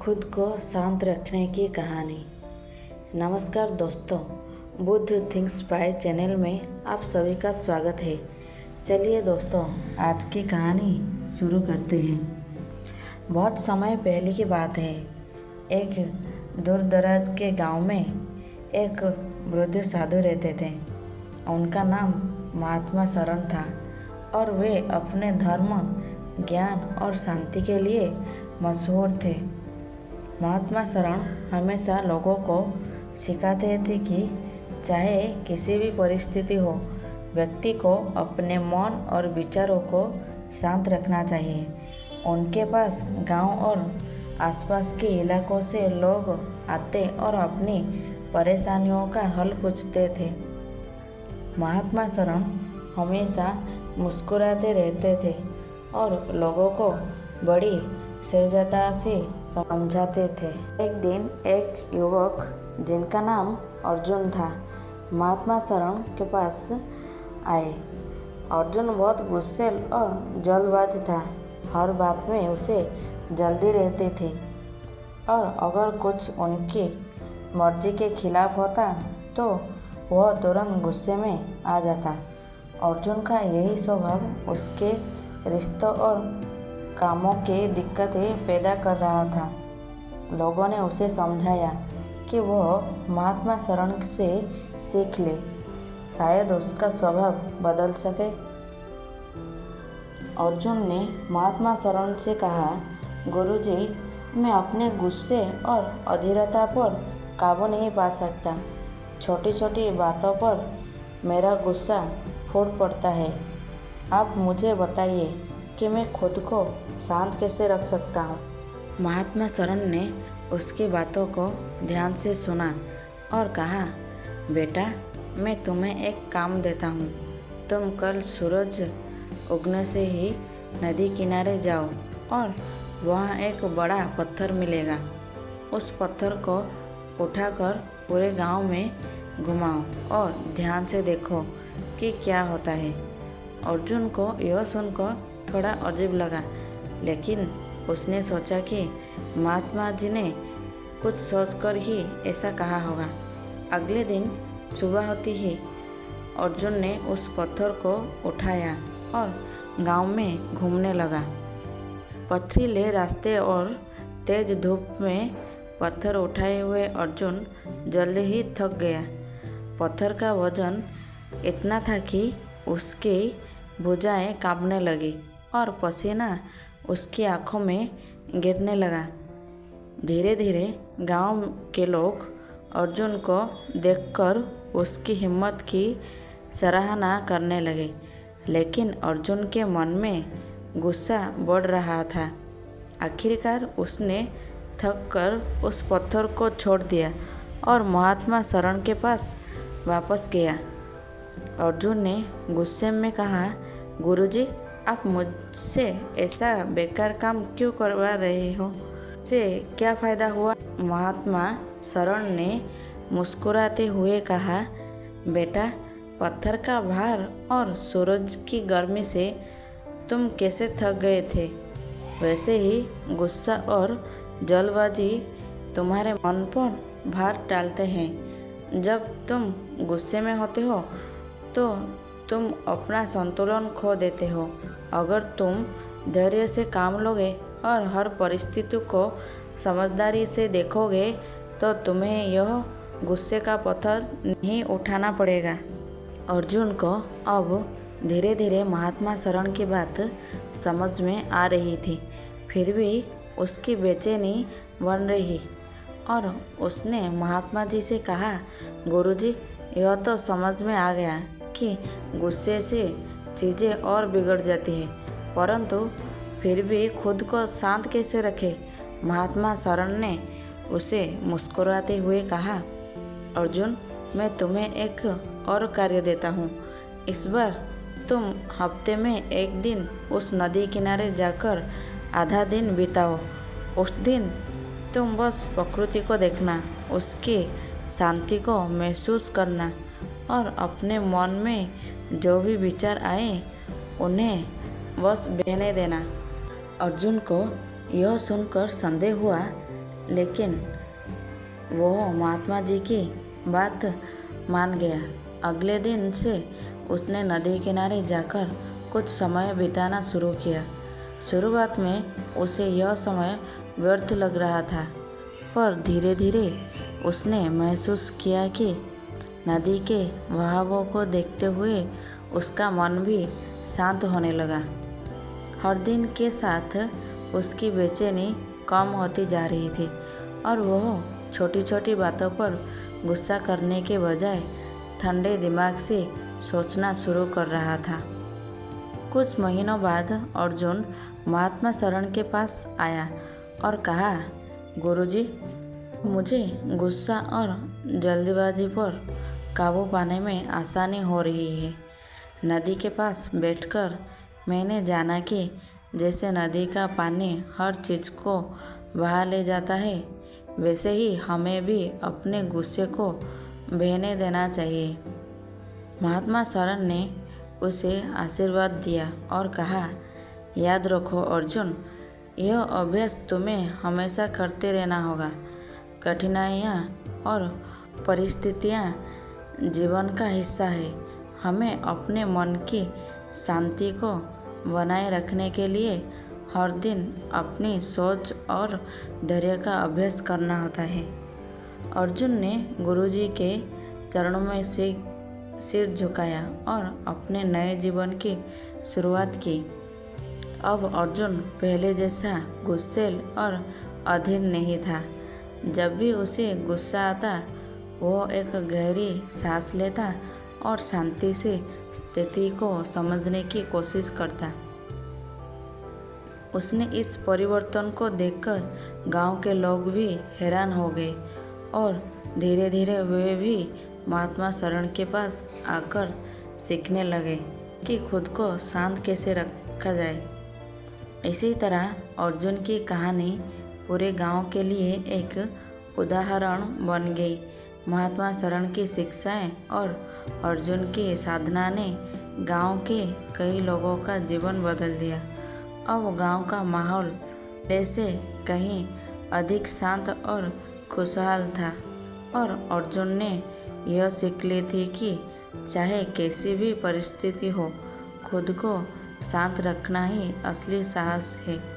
खुद को शांत रखने की कहानी। नमस्कार दोस्तों, बुद्ध थिंक्स प्राय चैनल में आप सभी का स्वागत है। चलिए दोस्तों, आज की कहानी शुरू करते हैं। बहुत समय पहले की बात है। एक दूर दराज के गांव में एक वृद्ध साधु रहते थे। उनका नाम महात्मा शरण था और वे अपने धर्म, ज्ञान और शांति के लिए मशहूर थे। महात्मा शरण हमेशा लोगों को सिखाते थे कि चाहे किसी भी परिस्थिति हो, व्यक्ति को अपने मन और विचारों को शांत रखना चाहिए। उनके पास गांव और आसपास के इलाकों से लोग आते और अपनी परेशानियों का हल पूछते थे। महात्मा शरण हमेशा मुस्कुराते रहते थे और लोगों को बड़ी सहजता से समझाते थे। एक दिन एक युवक जिनका नाम अर्जुन था, महात्मा शरण के पास आए। अर्जुन बहुत गुस्से और जल्दबाज था। हर बात में उसे जल्दी रहती थी और अगर कुछ उनकी मर्जी के खिलाफ होता तो वह तुरंत गुस्से में आ जाता। अर्जुन का यही स्वभाव उसके रिश्तों और कामों के दिक्कतें पैदा कर रहा था। लोगों ने उसे समझाया कि वह महात्मा शरण से सीख ले, शायद उसका स्वभाव बदल सके। अर्जुन ने महात्मा शरण से कहा, गुरुजी, मैं अपने गुस्से और अधीरता पर काबू नहीं पा सकता। छोटी छोटी बातों पर मेरा गुस्सा फूट पड़ता है। आप मुझे बताइए कि मैं खुद को शांत कैसे रख सकता हूँ। महात्मा शरण ने उसकी बातों को ध्यान से सुना और कहा, बेटा, मैं तुम्हें एक काम देता हूँ। तुम कल सूरज उगने से ही नदी किनारे जाओ और वहाँ एक बड़ा पत्थर मिलेगा। उस पत्थर को उठाकर पूरे गांव में घुमाओ और ध्यान से देखो कि क्या होता है। अर्जुन को यह सुनकर थोड़ा अजीब लगा, लेकिन उसने सोचा कि महात्मा जी ने कुछ सोचकर ही ऐसा कहा होगा। अगले दिन सुबह होती ही अर्जुन ने उस पत्थर को उठाया और गांव में घूमने लगा। पथरीले रास्ते और तेज धूप में पत्थर उठाए हुए अर्जुन जल्दी ही थक गया। पत्थर का वजन इतना था कि उसकी भुजाएं कांपने लगी और पसीना उसकी आंखों में गिरने लगा। धीरे धीरे गांव के लोग अर्जुन को देखकर उसकी हिम्मत की सराहना करने लगे, लेकिन अर्जुन के मन में गुस्सा बढ़ रहा था। आखिरकार उसने थक कर उस पत्थर को छोड़ दिया और महात्मा शरण के पास वापस गया। अर्जुन ने गुस्से में कहा, गुरुजी, आप मुझसे ऐसा बेकार काम क्यों करवा रहे हो? इससे क्या फ़ायदा हुआ? महात्मा शरण ने मुस्कुराते हुए कहा, बेटा, पत्थर का भार और सूरज की गर्मी से तुम कैसे थक गए थे, वैसे ही गुस्सा और जल्दबाजी तुम्हारे मन पर भार डालते हैं। जब तुम गुस्से में होते हो तो तुम अपना संतुलन खो देते हो। अगर तुम धैर्य से काम लोगे और हर परिस्थिति को समझदारी से देखोगे तो तुम्हें यह गुस्से का पत्थर नहीं उठाना पड़ेगा। अर्जुन को अब धीरे धीरे महात्मा शरण की बात समझ में आ रही थी, फिर भी उसकी बेचैनी बन रही और उसने महात्मा जी से कहा, गुरुजी, यह तो समझ में आ गया कि गुस्से से चीज़ें और बिगड़ जाती है, परंतु फिर भी खुद को शांत कैसे रखें? महात्मा शरण ने उसे मुस्कुराते हुए कहा, अर्जुन, मैं तुम्हें एक और कार्य देता हूँ। इस बार तुम हफ्ते में एक दिन उस नदी किनारे जाकर आधा दिन बिताओ। उस दिन तुम बस प्रकृति को देखना, उसकी शांति को महसूस करना और अपने मन में जो भी विचार आए उन्हें बस बहने देना। अर्जुन को यह सुनकर संदेह हुआ लेकिन वो महात्मा जी की बात मान गया। अगले दिन से उसने नदी किनारे जाकर कुछ समय बिताना शुरू किया। शुरुआत में उसे यह समय व्यर्थ लग रहा था, पर धीरे धीरे उसने महसूस किया कि नदी के बहावों को देखते हुए उसका मन भी शांत होने लगा। हर दिन के साथ उसकी बेचैनी कम होती जा रही थी और वह छोटी छोटी बातों पर गुस्सा करने के बजाय ठंडे दिमाग से सोचना शुरू कर रहा था। कुछ महीनों बाद अर्जुन महात्मा शरण के पास आया और कहा, गुरुजी, मुझे गुस्सा और जल्दबाजी पर काबू पाने में आसानी हो रही है। नदी के पास बैठकर मैंने जाना कि जैसे नदी का पानी हर चीज़ को बहा ले जाता है, वैसे ही हमें भी अपने गुस्से को बहने देना चाहिए। महात्मा शरण ने उसे आशीर्वाद दिया और कहा, याद रखो अर्जुन, यह अभ्यास तुम्हें हमेशा करते रहना होगा। कठिनाइयाँ और परिस्थितियाँ जीवन का हिस्सा है। हमें अपने मन की शांति को बनाए रखने के लिए हर दिन अपनी सोच और धैर्य का अभ्यास करना होता है। अर्जुन ने गुरुजी के चरणों में से सिर झुकाया और अपने नए जीवन की शुरुआत की। अब अर्जुन पहले जैसा गुस्सैल और अधीर नहीं था। जब भी उसे गुस्सा आता, वो एक गहरी सांस लेता और शांति से स्थिति को समझने की कोशिश करता। उसने इस परिवर्तन को देखकर गांव के लोग भी हैरान हो गए और धीरे धीरे वे भी महात्मा शरण के पास आकर सीखने लगे कि खुद को शांत कैसे रखा जाए। इसी तरह अर्जुन की कहानी पूरे गांव के लिए एक उदाहरण बन गई। महात्मा शरण की शिक्षाएं और अर्जुन की साधना ने गांव के कई लोगों का जीवन बदल दिया। अब गांव का माहौल पहले से कहीं अधिक शांत और खुशहाल था और अर्जुन ने यह सीख ली थी कि चाहे कैसी भी परिस्थिति हो, खुद को शांत रखना ही असली साहस है।